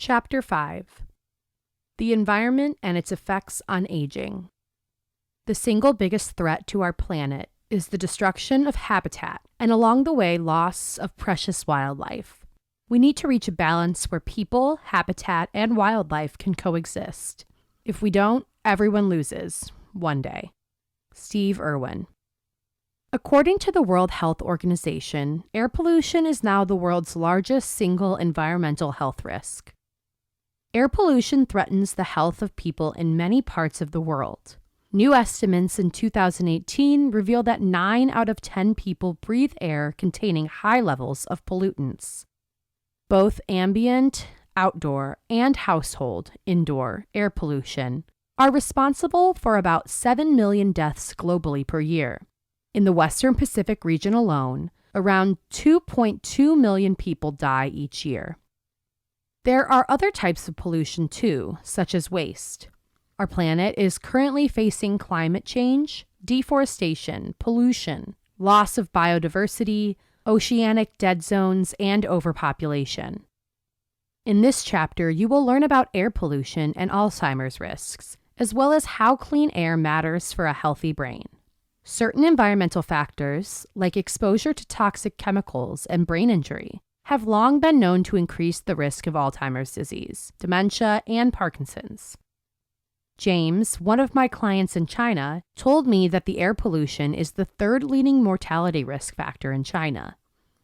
Chapter 5. The Environment and Its Effects on Aging. The single biggest threat to our planet is the destruction of habitat and along the way loss of precious wildlife. We need to reach a balance where people, habitat, and wildlife can coexist. If we don't, everyone loses, one day. Steve Irwin. According to the World Health Organization, air pollution is now the world's largest single environmental health risk. Air pollution threatens the health of people in many parts of the world. New estimates in 2018 reveal that 9 out of 10 people breathe air containing high levels of pollutants. Both ambient, outdoor, and household, indoor, air pollution are responsible for about 7 million deaths globally per year. In the Western Pacific region alone, around 2.2 million people die each year. There are other types of pollution too, such as waste. Our planet is currently facing climate change, deforestation, pollution, loss of biodiversity, oceanic dead zones, and overpopulation. In this chapter, you will learn about air pollution and Alzheimer's risks, as well as how clean air matters for a healthy brain. Certain environmental factors, like exposure to toxic chemicals and brain injury, have long been known to increase the risk of Alzheimer's disease, dementia, and Parkinson's. James, one of my clients in China, told me that the air pollution is the third leading mortality risk factor in China.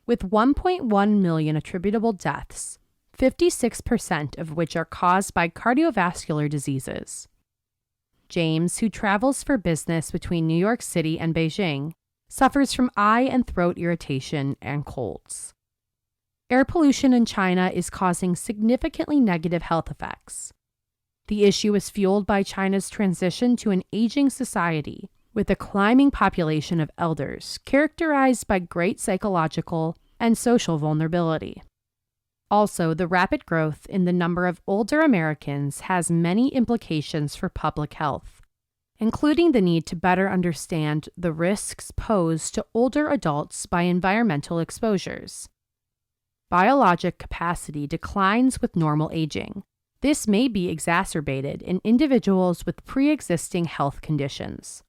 With 1.1 million attributable deaths, 56% of which are caused by cardiovascular diseases. James, who travels for business between New York City and Beijing, suffers from eye and throat irritation and colds. Air pollution in China is causing significantly negative health effects. The issue is fueled by China's transition to an aging society with a climbing population of elders characterized by great psychological and social vulnerability. Also, the rapid growth in the number of older Americans has many implications for public health, including the need to better understand the risks posed to older adults by environmental exposures. Biologic capacity declines with normal aging. This may be exacerbated in individuals with pre-existing health conditions.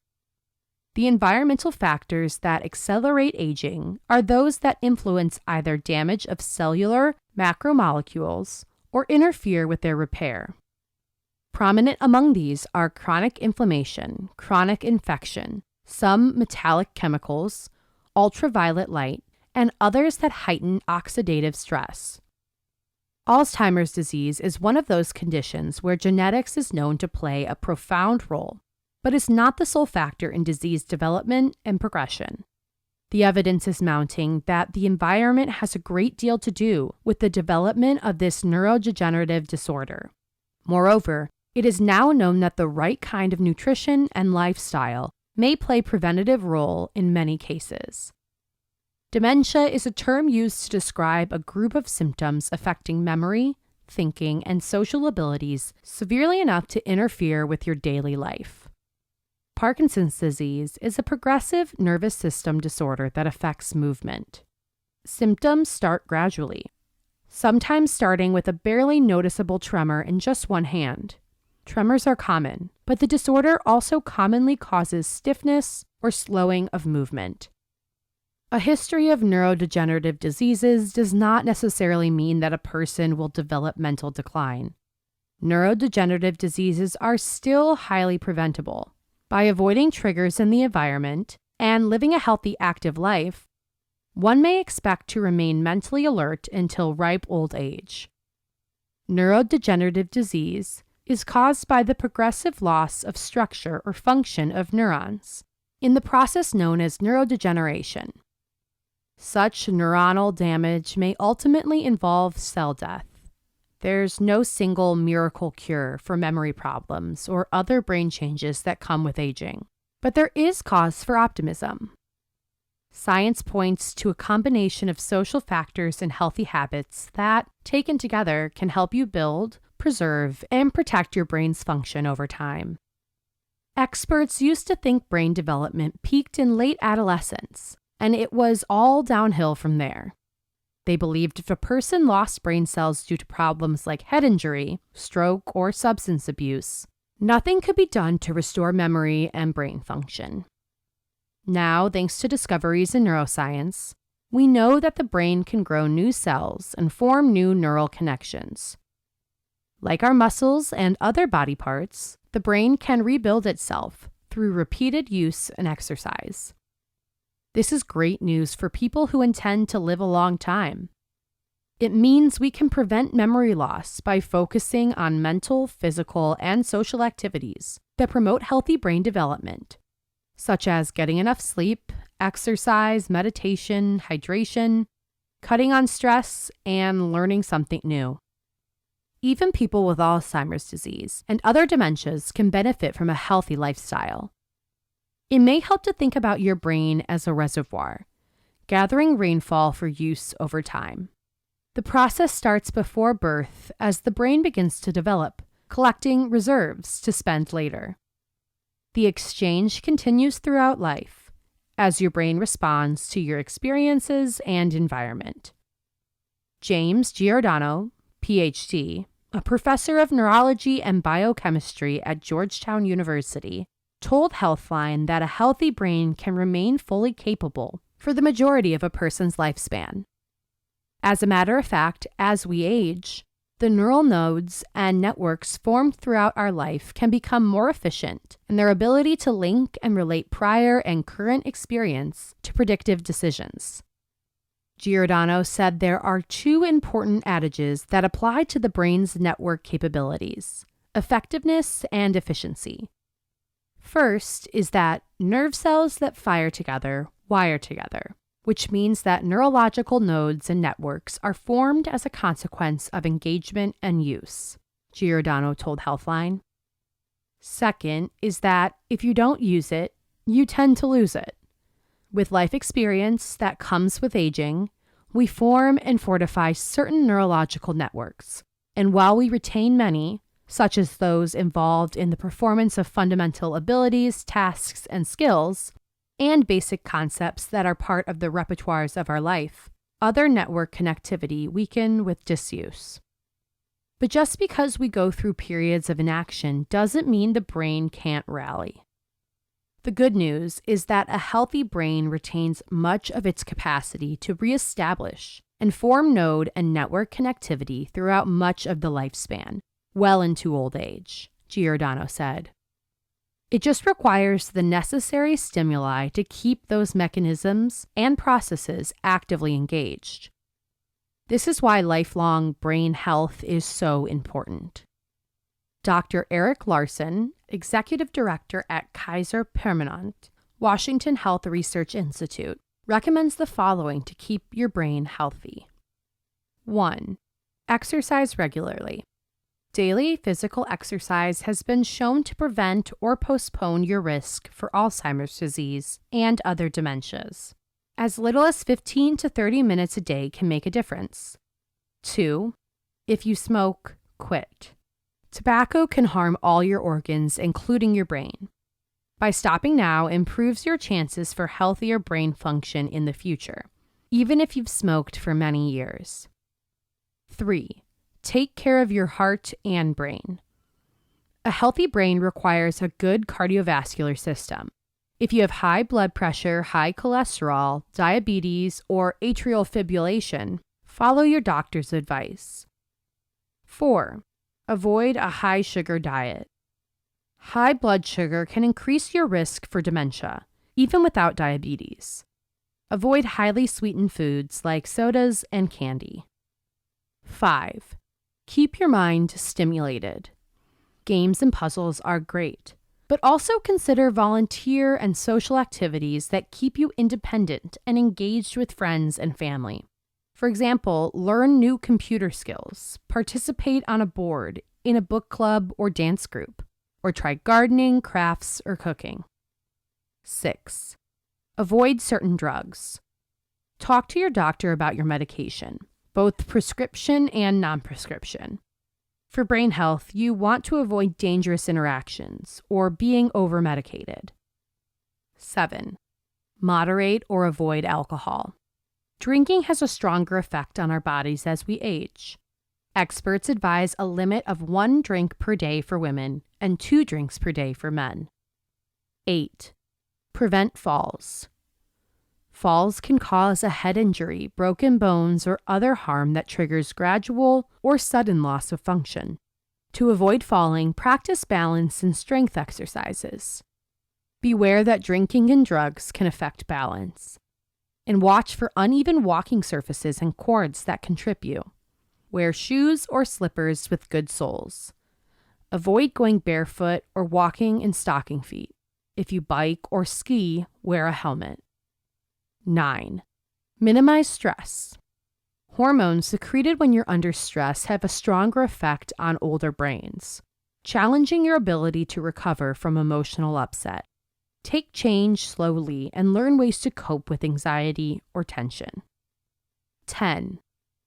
The environmental factors that accelerate aging are those that influence either damage of cellular macromolecules or interfere with their repair. Prominent among these are chronic inflammation, chronic infection, some metallic chemicals, ultraviolet light, and others that heighten oxidative stress. Alzheimer's disease is one of those conditions where genetics is known to play a profound role, but is not the sole factor in disease development and progression. The evidence is mounting that the environment has a great deal to do with the development of this neurodegenerative disorder. Moreover, it is now known that the right kind of nutrition and lifestyle may play a preventative role in many cases. Dementia is a term used to describe a group of symptoms affecting memory, thinking, and social abilities severely enough to interfere with your daily life. Parkinson's disease is a progressive nervous system disorder that affects movement. Symptoms start gradually, sometimes starting with a barely noticeable tremor in just one hand. Tremors are common, but the disorder also commonly causes stiffness or slowing of movement. A history of neurodegenerative diseases does not necessarily mean that a person will develop mental decline. Neurodegenerative diseases are still highly preventable. By avoiding triggers in the environment and living a healthy, active life, one may expect to remain mentally alert until ripe old age. Neurodegenerative disease is caused by the progressive loss of structure or function of neurons, in the process known as neurodegeneration. Such neuronal damage may ultimately involve cell death. There's no single miracle cure for memory problems or other brain changes that come with aging, but there is cause for optimism. Science points to a combination of social factors and healthy habits that, taken together, can help you build, preserve, and protect your brain's function over time. Experts used to think brain development peaked in late adolescence, and it was all downhill from there. They believed if a person lost brain cells due to problems like head injury, stroke, or substance abuse, nothing could be done to restore memory and brain function. Now, thanks to discoveries in neuroscience, we know that the brain can grow new cells and form new neural connections. Like our muscles and other body parts, the brain can rebuild itself through repeated use and exercise. This is great news for people who intend to live a long time. It means we can prevent memory loss by focusing on mental, physical, and social activities that promote healthy brain development, such as getting enough sleep, exercise, meditation, hydration, cutting on stress, and learning something new. Even people with Alzheimer's disease and other dementias can benefit from a healthy lifestyle. It may help to think about your brain as a reservoir, gathering rainfall for use over time. The process starts before birth as the brain begins to develop, collecting reserves to spend later. The exchange continues throughout life as your brain responds to your experiences and environment. James Giordano, PhD, a professor of neurology and biochemistry at Georgetown University, told Healthline that a healthy brain can remain fully capable for the majority of a person's lifespan. As a matter of fact, as we age, the neural nodes and networks formed throughout our life can become more efficient in their ability to link and relate prior and current experience to predictive decisions. Giordano said there are two important adages that apply to the brain's network capabilities: effectiveness and efficiency. First is that nerve cells that fire together wire together, which means that neurological nodes and networks are formed as a consequence of engagement and use, Giordano told Healthline. Second is that if you don't use it, you tend to lose it. With life experience that comes with aging, we form and fortify certain neurological networks, and while we retain many, such as those involved in the performance of fundamental abilities, tasks, and skills, and basic concepts that are part of the repertoires of our life, other network connectivity weaken with disuse. But just because we go through periods of inaction doesn't mean the brain can't rally. The good news is that a healthy brain retains much of its capacity to reestablish and form node and network connectivity throughout much of the lifespan, well into old age, Giordano said. It just requires the necessary stimuli to keep those mechanisms and processes actively engaged. This is why lifelong brain health is so important. Dr. Eric Larson, Executive Director at Kaiser Permanente, Washington Health Research Institute, recommends the following to keep your brain healthy. 1. Exercise regularly. Daily physical exercise has been shown to prevent or postpone your risk for Alzheimer's disease and other dementias. As little as 15 to 30 minutes a day can make a difference. 2. If you smoke, quit. Tobacco can harm all your organs, including your brain. By stopping now improves your chances for healthier brain function in the future, even if you've smoked for many years. 3. Take care of your heart and brain. A healthy brain requires a good cardiovascular system. If you have high blood pressure, high cholesterol, diabetes, or atrial fibrillation, follow your doctor's advice. 4. Avoid a high sugar diet. High blood sugar can increase your risk for dementia, even without diabetes. Avoid highly sweetened foods like sodas and candy. 5. Keep your mind stimulated. Games and puzzles are great, but also consider volunteer and social activities that keep you independent and engaged with friends and family. For example, learn new computer skills, participate on a board, in a book club or dance group, or try gardening, crafts, or cooking. 6. Avoid certain drugs. Talk to your doctor about your medication, both prescription and non-prescription. For brain health, you want to avoid dangerous interactions or being over-medicated. 7. Moderate or avoid alcohol. drinking has a stronger effect on our bodies as we age. Experts advise a limit of 1 drink per day for women and 2 drinks per day for men. 8. Prevent falls. Falls can cause a head injury, broken bones, or other harm that triggers gradual or sudden loss of function. To avoid falling, practice balance and strength exercises. Beware that drinking and drugs can affect balance. And watch for uneven walking surfaces and cords that can trip you. Wear shoes or slippers with good soles. Avoid going barefoot or walking in stocking feet. If you bike or ski, wear a helmet. 9. Minimize stress. Hormones secreted when you're under stress have a stronger effect on older brains, challenging your ability to recover from emotional upset. Take change slowly and learn ways to cope with anxiety or tension. 10.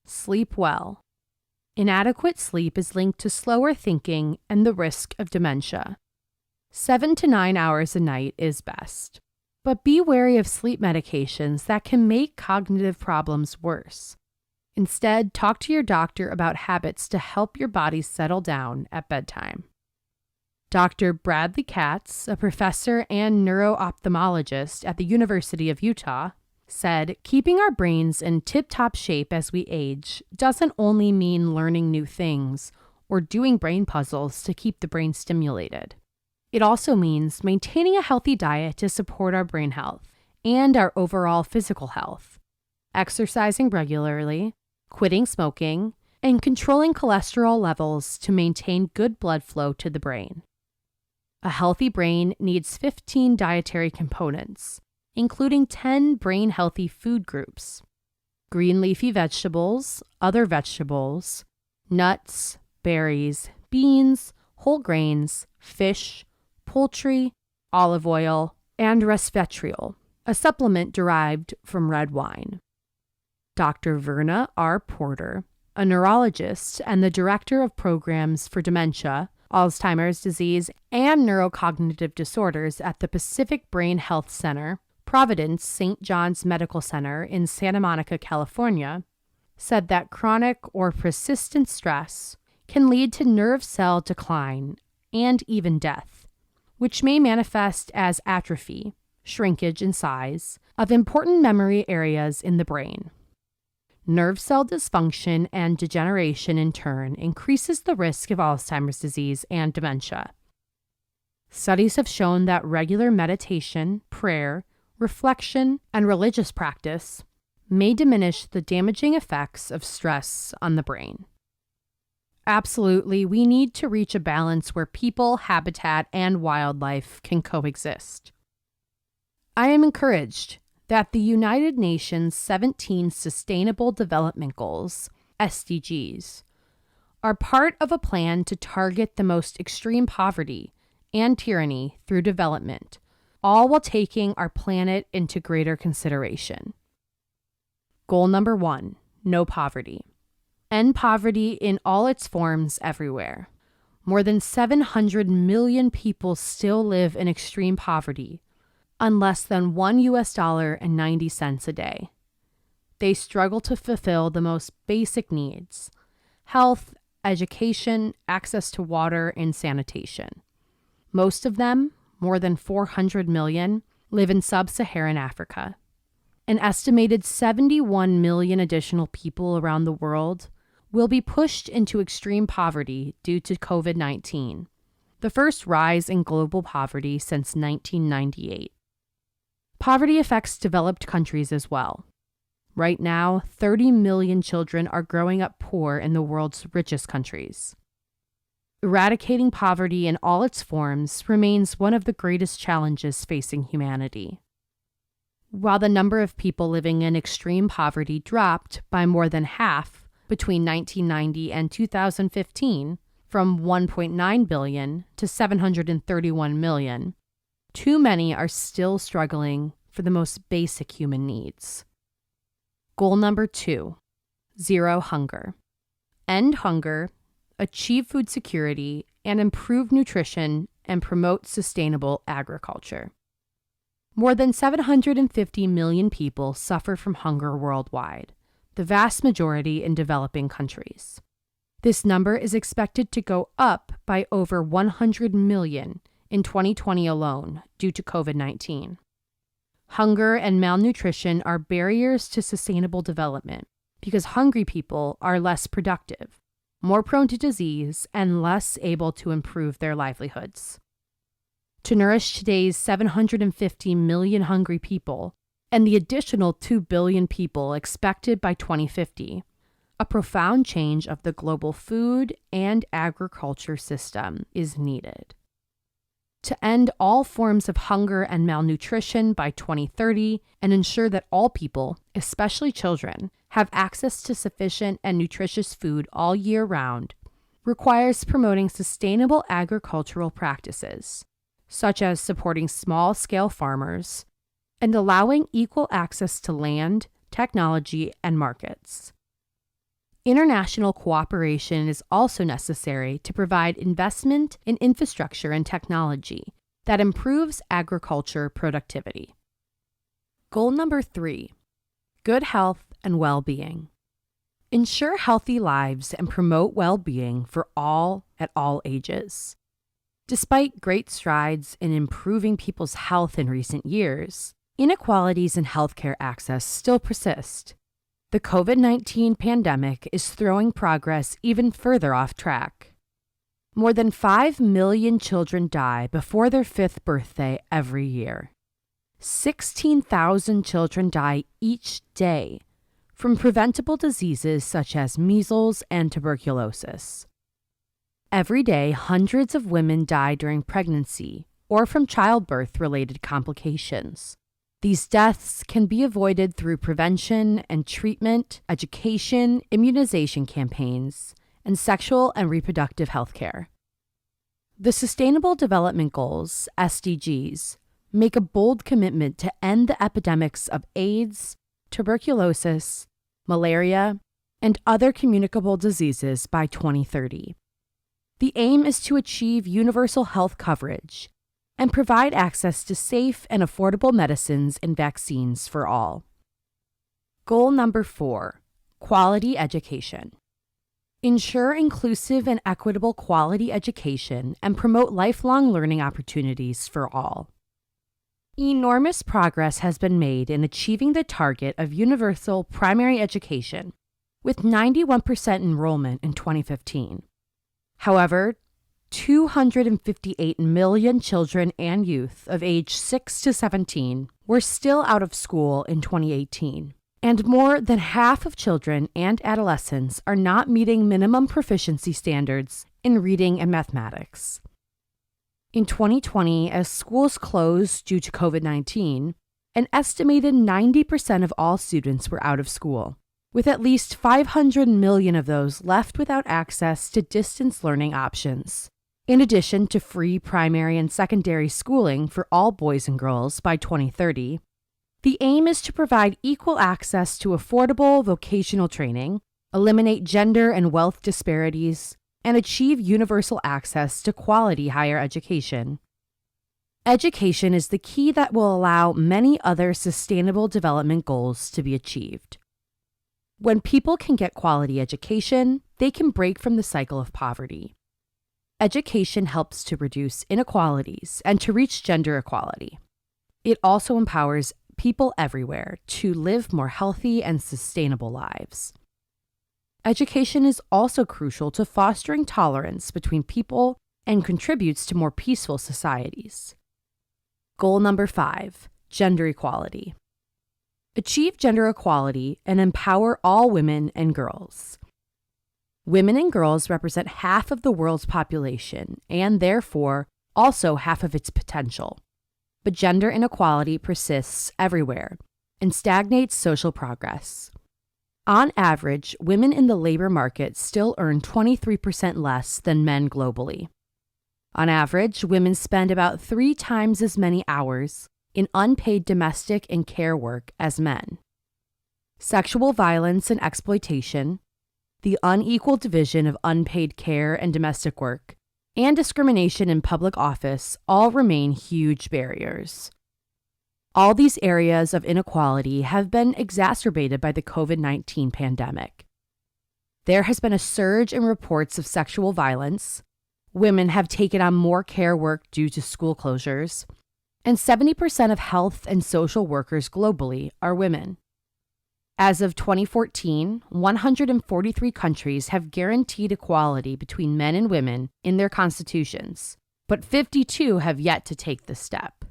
Sleep well. Inadequate sleep is linked to slower thinking and the risk of dementia. 7 to 9 hours a night is best. But be wary of sleep medications that can make cognitive problems worse. Instead, talk to your doctor about habits to help your body settle down at bedtime. Dr. Bradley Katz, a professor and neuro-ophthalmologist at the University of Utah, said, "Keeping our brains in tip-top shape as we age doesn't only mean learning new things or doing brain puzzles to keep the brain stimulated. It also means maintaining a healthy diet to support our brain health and our overall physical health, exercising regularly, quitting smoking, and controlling cholesterol levels to maintain good blood flow to the brain. A healthy brain needs 15 dietary components, including 10 brain-healthy food groups: green leafy vegetables, other vegetables, nuts, berries, beans, whole grains, fish, poultry, olive oil, and resveratrol, a supplement derived from red wine." Dr. Verna R. Porter, a neurologist and the director of programs for dementia, Alzheimer's disease, and neurocognitive disorders at the Pacific Brain Health Center, Providence St. John's Medical Center in Santa Monica, California, said that chronic or persistent stress can lead to nerve cell decline and even death, which may manifest as atrophy, shrinkage in size, of important memory areas in the brain. Nerve cell dysfunction and degeneration in turn increases the risk of Alzheimer's disease and dementia. Studies have shown that regular meditation, prayer, reflection, and religious practice may diminish the damaging effects of stress on the brain. Absolutely, we need to reach a balance where people, habitat, and wildlife can coexist. I am encouraged that the United Nations 17 Sustainable Development Goals, SDGs, are part of a plan to target the most extreme poverty and tyranny through development, all while taking our planet into greater consideration. Goal number 1, no poverty. End poverty in all its forms everywhere. More than 700 million people still live in extreme poverty, on less than $1.90 a day. They struggle to fulfill the most basic needs: health, education, access to water, and sanitation. Most of them, more than 400 million, live in sub-Saharan Africa. An estimated 71 million additional people around the world will be pushed into extreme poverty due to COVID-19, the first rise in global poverty since 1998. Poverty affects developed countries as well. Right now, 30 million children are growing up poor in the world's richest countries. Eradicating poverty in all its forms remains one of the greatest challenges facing humanity. While the number of people living in extreme poverty dropped by more than half between 1990 and 2015, from 1.9 billion to 731 million, too many are still struggling for the most basic human needs. Goal number 2, zero hunger. End hunger, achieve food security, and improve nutrition and promote sustainable agriculture. More than 750 million people suffer from hunger worldwide, the vast majority in developing countries. This number is expected to go up by over 100 million in 2020 alone due to COVID-19. Hunger and malnutrition are barriers to sustainable development because hungry people are less productive, more prone to disease, and less able to improve their livelihoods. To nourish today's 750 million hungry people and the additional 2 billion people expected by 2050, a profound change of the global food and agriculture system is needed. To end all forms of hunger and malnutrition by 2030 and ensure that all people, especially children, have access to sufficient and nutritious food all year round requires promoting sustainable agricultural practices, such as supporting small-scale farmers and allowing equal access to land, technology, and markets. International cooperation is also necessary to provide investment in infrastructure and technology that improves agriculture productivity. Goal number 3, good health and well-being. Ensure healthy lives and promote well-being for all at all ages. Despite great strides in improving people's health in recent years, inequalities in healthcare access still persist. The COVID-19 pandemic is throwing progress even further off track. More than 5 million children die before their 5th birthday every year. 16,000 children die each day from preventable diseases such as measles and tuberculosis. Every day, hundreds of women die during pregnancy or from childbirth-related complications. These deaths can be avoided through prevention and treatment, education, immunization campaigns, and sexual and reproductive health care. The Sustainable Development Goals, SDGs, make a bold commitment to end the epidemics of AIDS, tuberculosis, malaria, and other communicable diseases by 2030. The aim is to achieve universal health coverage and provide access to safe and affordable medicines and vaccines for all. Goal number 4, quality education. Ensure inclusive and equitable quality education and promote lifelong learning opportunities for all. Enormous progress has been made in achieving the target of universal primary education, with 91% enrollment in 2015. However, 258 million children and youth of age 6 to 17 were still out of school in 2018, and more than half of children and adolescents are not meeting minimum proficiency standards in reading and mathematics. In 2020, as schools closed due to COVID-19, an estimated 90% of all students were out of school, with at least 500 million of those left without access to distance learning options. In addition to free primary and secondary schooling for all boys and girls by 2030, the aim is to provide equal access to affordable vocational training, eliminate gender and wealth disparities, and achieve universal access to quality higher education. Education is the key that will allow many other sustainable development goals to be achieved. When people can get quality education, they can break from the cycle of poverty. Education helps to reduce inequalities and to reach gender equality. It also empowers people everywhere to live more healthy and sustainable lives. Education is also crucial to fostering tolerance between people and contributes to more peaceful societies. Goal number 5, gender equality. Achieve gender equality and empower all women and girls. Women and girls represent half of the world's population and, therefore, also half of its potential. But gender inequality persists everywhere and stagnates social progress. On average, women in the labor market still earn 23% less than men globally. On average, women spend about 3 times as many hours in unpaid domestic and care work as men. Sexual violence and exploitation, the unequal division of unpaid care and domestic work, and discrimination in public office all remain huge barriers. All these areas of inequality have been exacerbated by the COVID-19 pandemic. There has been a surge in reports of sexual violence. Women have taken on more care work due to school closures, and 70% of health and social workers globally are women. As of 2014, 143 countries have guaranteed equality between men and women in their constitutions, but 52 have yet to take the step.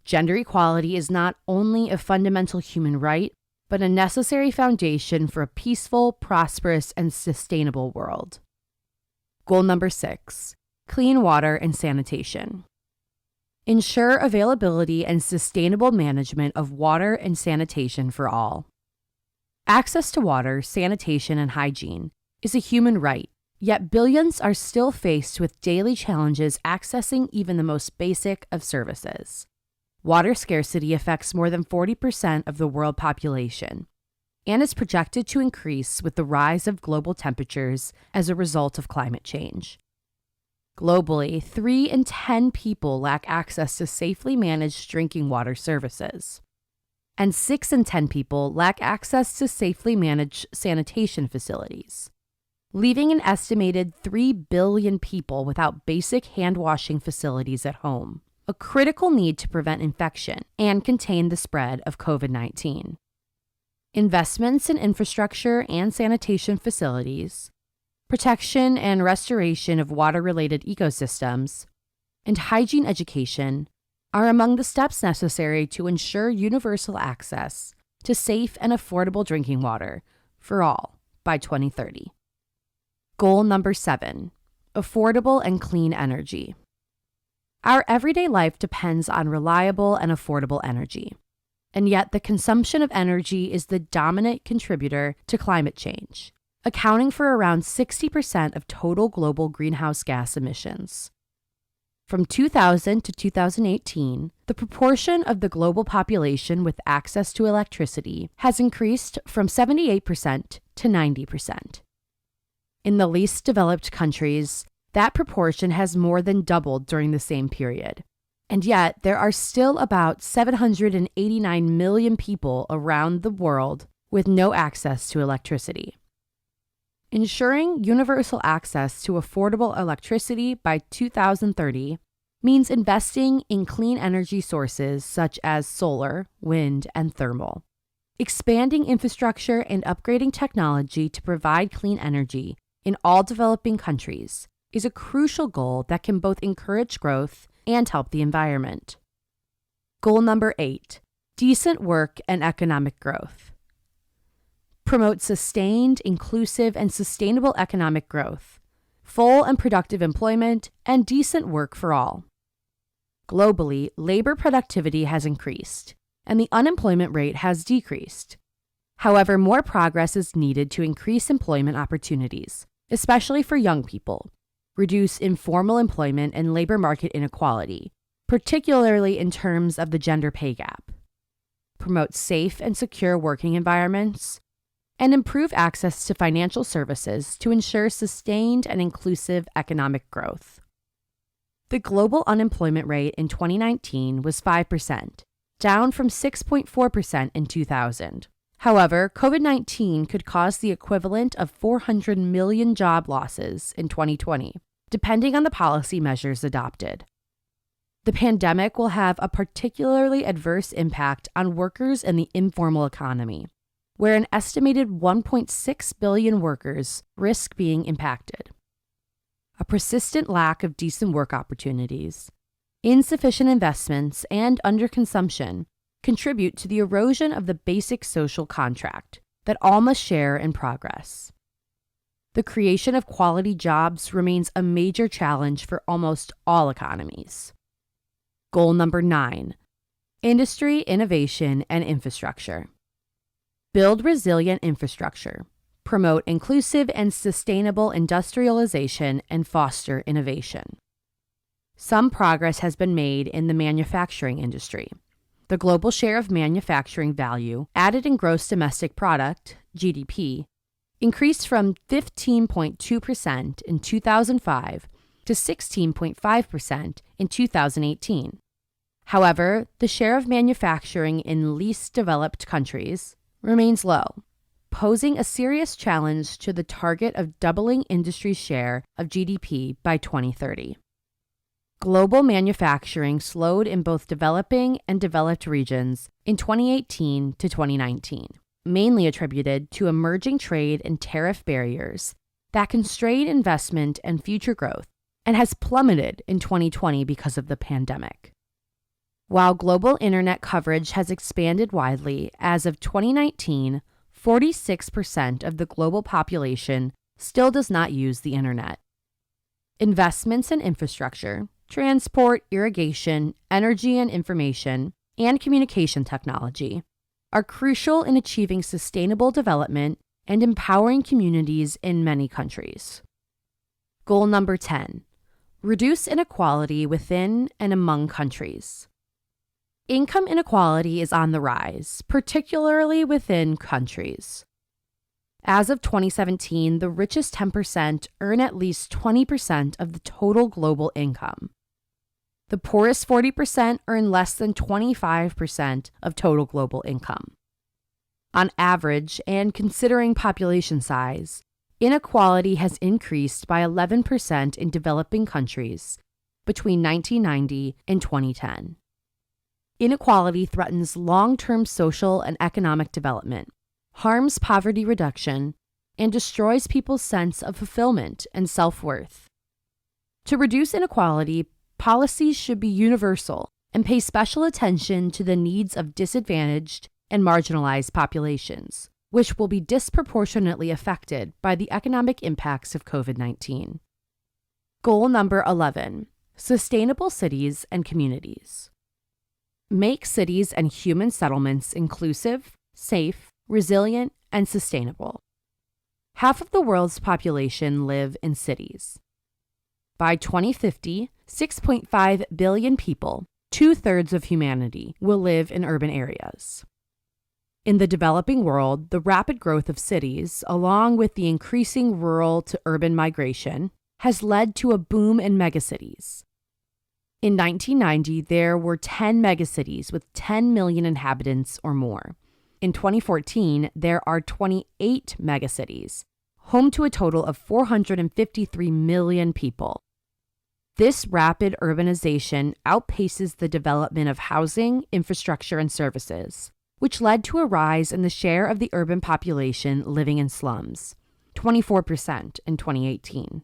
Gender equality is not only a fundamental human right, but a necessary foundation for a peaceful, prosperous, and sustainable world. Goal number 6, clean water and sanitation. Ensure availability and sustainable management of water and sanitation for all. Access to water, sanitation, and hygiene is a human right, yet billions are still faced with daily challenges accessing even the most basic of services. Water scarcity affects more than 40% of the world population and is projected to increase with the rise of global temperatures as a result of climate change. Globally, 3 in 10 people lack access to safely managed drinking water services, and 6 in 10 people lack access to safely managed sanitation facilities, leaving an estimated 3 billion people without basic hand-washing facilities at home, a critical need to prevent infection and contain the spread of COVID-19. Investments in infrastructure and sanitation facilities, protection and restoration of water-related ecosystems, and hygiene education are among the steps necessary to ensure universal access to safe and affordable drinking water for all by 2030. Goal number 7, affordable and clean energy. Our everyday life depends on reliable and affordable energy, and yet the consumption of energy is the dominant contributor to climate change, accounting for around 60% of total global greenhouse gas emissions. From 2000 to 2018, the proportion of the global population with access to electricity has increased from 78% to 90%. In the least developed countries, that proportion has more than doubled during the same period. And yet, there are still about 789 million people around the world with no access to electricity. Ensuring universal access to affordable electricity by 2030 means investing in clean energy sources such as solar, wind, and thermal, expanding infrastructure and upgrading technology to provide clean energy in all developing countries is a crucial goal that can both encourage growth and help the environment. Goal number 8, decent work and economic growth. Promote sustained, inclusive, and sustainable economic growth, full and productive employment, and decent work for all. Globally, labor productivity has increased, and the unemployment rate has decreased. However, more progress is needed to increase employment opportunities, especially for young people, reduce informal employment and labor market inequality, particularly in terms of the gender pay gap, promote safe and secure working environments, and improve access to financial services to ensure sustained and inclusive economic growth. The global unemployment rate in 2019 was 5%, down from 6.4% in 2000. However, COVID-19 could cause the equivalent of 400 million job losses in 2020, depending on the policy measures adopted. The pandemic will have a particularly adverse impact on workers in the informal economy, where an estimated 1.6 billion workers risk being impacted. A persistent lack of decent work opportunities, insufficient investments, and underconsumption contribute to the erosion of the basic social contract that all must share in progress. The creation of quality jobs remains a major challenge for almost all economies. Goal number 9, industry, innovation, and infrastructure. Build resilient infrastructure, promote inclusive and sustainable industrialization, and foster innovation. Some progress has been made in the manufacturing industry. The global share of manufacturing value added in gross domestic product, GDP, increased from 15.2% in 2005 to 16.5% in 2018. However, the share of manufacturing in least developed countries remains low, posing a serious challenge to the target of doubling industry's share of GDP by 2030. Global manufacturing slowed in both developing and developed regions in 2018 to 2019, mainly attributed to emerging trade and tariff barriers that constrain investment and future growth, and has plummeted in 2020 because of the pandemic. While global internet coverage has expanded widely, as of 2019, 46% of the global population still does not use the internet. Investments in infrastructure, transport, irrigation, energy and information, and communication technology are crucial in achieving sustainable development and empowering communities in many countries. Goal number 10, reduce inequality within and among countries. Income inequality is on the rise, particularly within countries. As of 2017, the richest 10% earn at least 20% of the total global income. The poorest 40% earn less than 25% of total global income. On average, and considering population size, inequality has increased by 11% in developing countries between 1990 and 2010. Inequality threatens long-term social and economic development, harms poverty reduction, and destroys people's sense of fulfillment and self-worth. To reduce inequality, policies should be universal and pay special attention to the needs of disadvantaged and marginalized populations, which will be disproportionately affected by the economic impacts of COVID-19. Goal number 11, sustainable cities and communities. Make cities and human settlements inclusive, safe, resilient, and sustainable. Half of the world's population live in cities. By 2050, 6.5 billion people, 2/3 of humanity, will live in urban areas. In the developing world, the rapid growth of cities, along with the increasing rural to urban migration, has led to a boom in megacities. In 1990, there were 10 megacities with 10 million inhabitants or more. In 2014, there are 28 megacities, home to a total of 453 million people. This rapid urbanization outpaces the development of housing, infrastructure, and services, which led to a rise in the share of the urban population living in slums, 24% in 2018.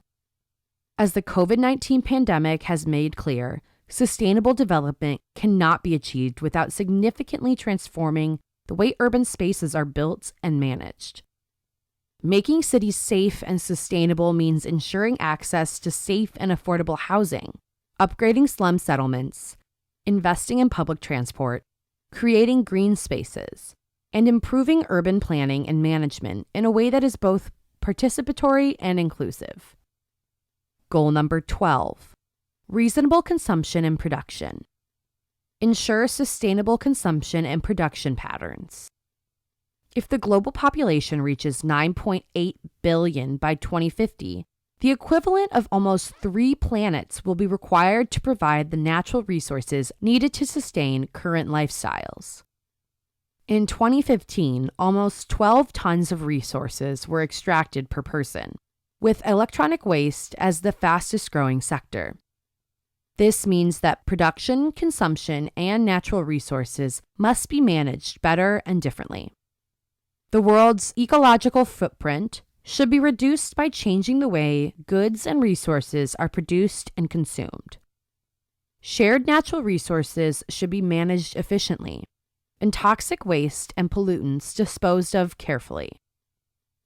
As the COVID-19 pandemic has made clear, sustainable development cannot be achieved without significantly transforming the way urban spaces are built and managed. Making cities safe and sustainable means ensuring access to safe and affordable housing, upgrading slum settlements, investing in public transport, creating green spaces, and improving urban planning and management in a way that is both participatory and inclusive. Goal number 12, reasonable consumption and production. Ensure sustainable consumption and production patterns. If the global population reaches 9.8 billion by 2050, the equivalent of almost 3 planets will be required to provide the natural resources needed to sustain current lifestyles. In 2015, almost 12 tons of resources were extracted per person, with electronic waste as the fastest growing sector. This means that production, consumption, and natural resources must be managed better and differently. The world's ecological footprint should be reduced by changing the way goods and resources are produced and consumed. Shared natural resources should be managed efficiently, and toxic waste and pollutants disposed of carefully.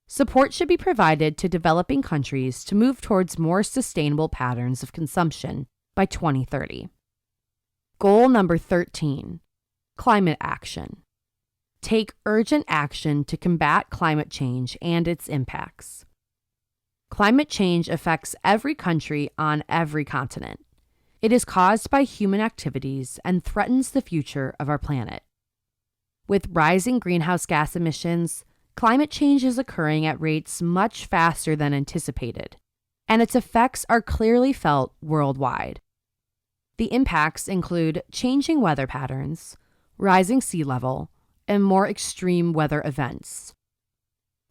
Support should be provided to developing countries to move towards more sustainable patterns of consumption by 2030. Goal number 13, climate action. Take urgent action to combat climate change and its impacts. Climate change affects every country on every continent. It is caused by human activities and threatens the future of our planet. With rising greenhouse gas emissions, climate change is occurring at rates much faster than anticipated, and its effects are clearly felt worldwide. The impacts include changing weather patterns, rising sea level, and more extreme weather events.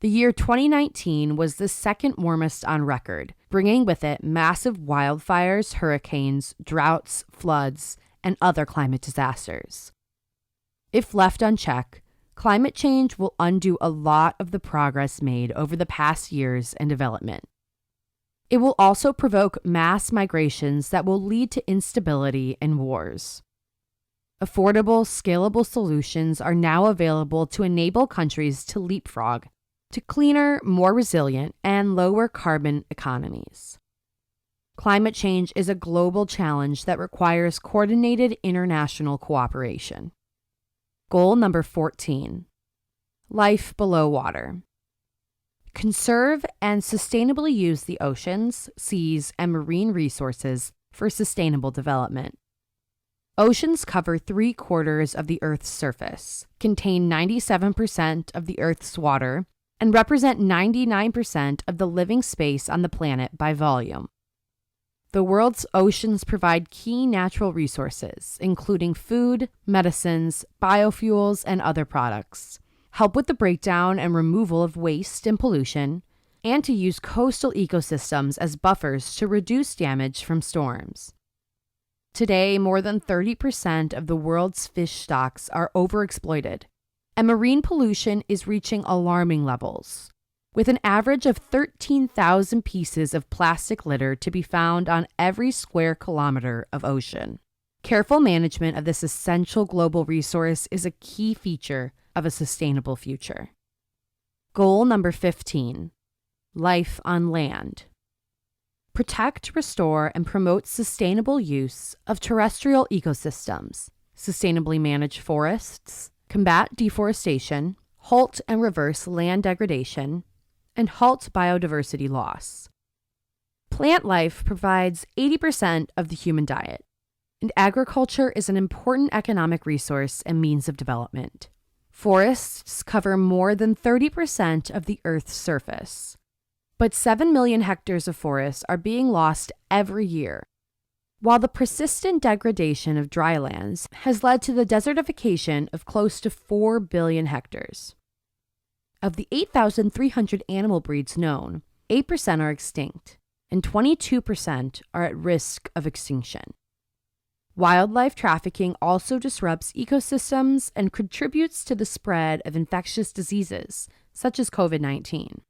The year 2019 was the second warmest on record, bringing with it massive wildfires, hurricanes, droughts, floods, and other climate disasters. If left unchecked, climate change will undo a lot of the progress made over the past years in development. It will also provoke mass migrations that will lead to instability and wars. Affordable, scalable solutions are now available to enable countries to leapfrog to cleaner, more resilient, and lower carbon economies. Climate change is a global challenge that requires coordinated international cooperation. Goal number 14. Life below water. Conserve and sustainably use the oceans, seas, and marine resources for sustainable development. Oceans cover 3/4 of the Earth's surface, contain 97% of the Earth's water, and represent 99% of the living space on the planet by volume. The world's oceans provide key natural resources, including food, medicines, biofuels, and other products, help with the breakdown and removal of waste and pollution, and to use coastal ecosystems as buffers to reduce damage from storms. Today, more than 30% of the world's fish stocks are overexploited, and marine pollution is reaching alarming levels, with an average of 13,000 pieces of plastic litter to be found on every square kilometer of ocean. Careful management of this essential global resource is a key feature of a sustainable future. Goal number 15. Life on land. Protect, restore, and promote sustainable use of terrestrial ecosystems, sustainably manage forests, combat deforestation, halt and reverse land degradation, and halt biodiversity loss. Plant life provides 80% of the human diet, and agriculture is an important economic resource and means of development. Forests cover more than 30% of the Earth's surface, but 7 million hectares of forests are being lost every year, while the persistent degradation of drylands has led to the desertification of close to 4 billion hectares. Of the 8,300 animal breeds known, 8% are extinct, and 22% are at risk of extinction. Wildlife trafficking also disrupts ecosystems and contributes to the spread of infectious diseases, such as COVID-19.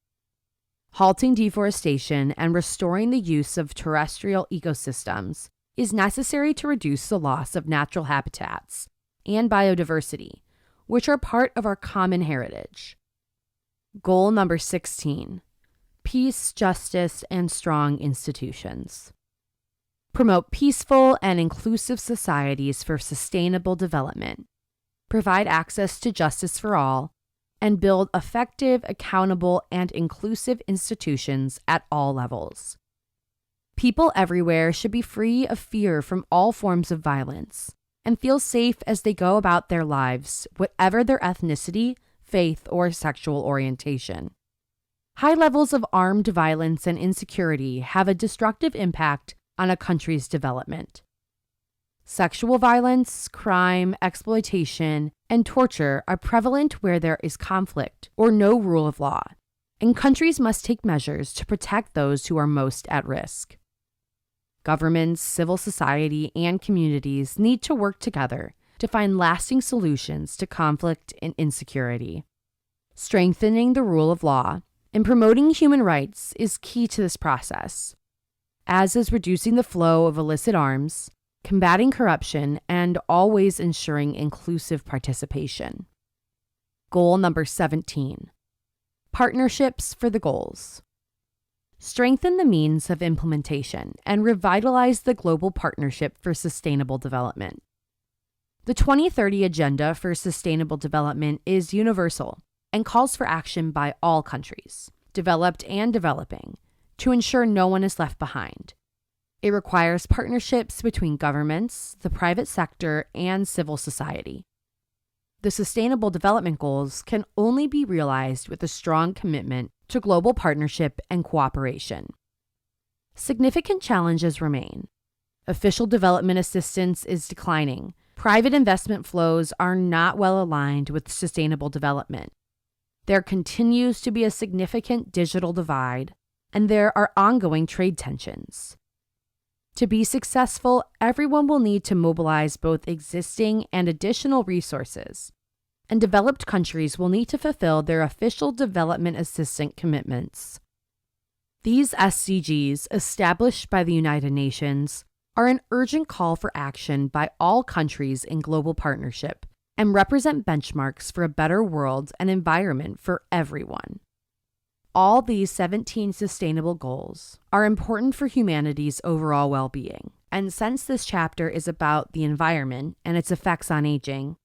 Halting deforestation and restoring the use of terrestrial ecosystems is necessary to reduce the loss of natural habitats and biodiversity, which are part of our common heritage. Goal number 16. Peace, justice, and strong institutions. Promote peaceful and inclusive societies for sustainable development. Provide access to justice for all, and build effective, accountable, and inclusive institutions at all levels. People everywhere should be free of fear from all forms of violence and feel safe as they go about their lives, whatever their ethnicity, faith, or sexual orientation. High levels of armed violence and insecurity have a destructive impact on a country's development. Sexual violence, crime, exploitation, and torture are prevalent where there is conflict or no rule of law, and countries must take measures to protect those who are most at risk. Governments, civil society, and communities need to work together to find lasting solutions to conflict and insecurity. Strengthening the rule of law and promoting human rights is key to this process, as is reducing the flow of illicit arms, combating corruption, and always ensuring inclusive participation. Goal number 17. Partnerships for the goals. Strengthen the means of implementation and revitalize the global partnership for sustainable development. The 2030 Agenda for Sustainable Development is universal and calls for action by all countries, developed and developing, to ensure no one is left behind. It requires partnerships between governments, the private sector, and civil society. The Sustainable Development Goals can only be realized with a strong commitment to global partnership and cooperation. Significant challenges remain. Official development assistance is declining. Private investment flows are not well aligned with sustainable development. There continues to be a significant digital divide, and there are ongoing trade tensions. To be successful, everyone will need to mobilize both existing and additional resources, and developed countries will need to fulfill their official development assistance commitments. These SDGs, established by the United Nations, are an urgent call for action by all countries in global partnership and represent benchmarks for a better world and environment for everyone. All these 17 sustainable goals are important for humanity's overall well-being. And since this chapter is about the environment and its effects on aging,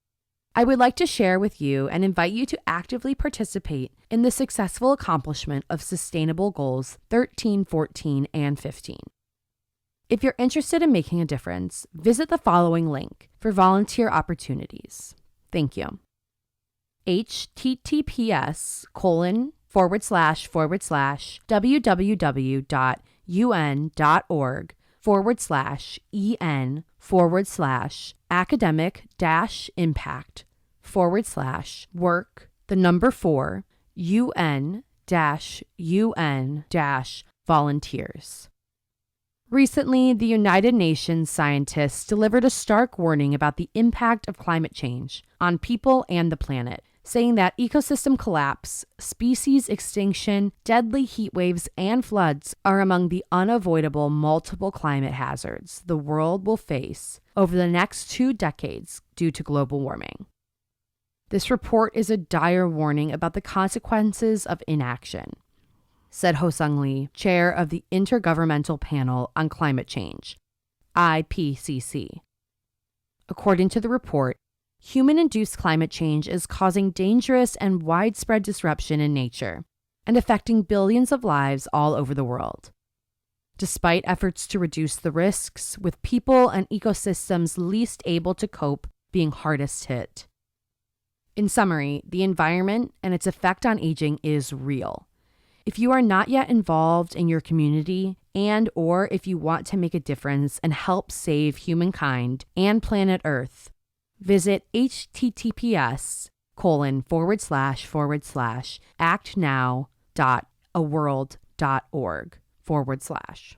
I would like to share with you and invite you to actively participate in the successful accomplishment of Sustainable Goals 13, 14, and 15. If you're interested in making a difference, visit the following link for volunteer opportunities. Thank you. https://www.un.org/academic-impact/work-un-volunteers. Recently, the United Nations scientists delivered a stark warning about the impact of climate change on people and the planet, saying that ecosystem collapse, species extinction, deadly heat waves, and floods are among the unavoidable multiple climate hazards the world will face over the next 2 decades due to global warming. This report is a dire warning about the consequences of inaction, said Ho-Sung Lee, chair of the Intergovernmental Panel on Climate Change, IPCC. According to the report, human-induced climate change is causing dangerous and widespread disruption in nature and affecting billions of lives all over the world. Despite efforts to reduce the risks, with people and ecosystems least able to cope being hardest hit. In summary, the environment and its effect on aging is real. If you are not yet involved in your community or if you want to make a difference and help save humankind and planet Earth, visit https://actnow.aworld.org/.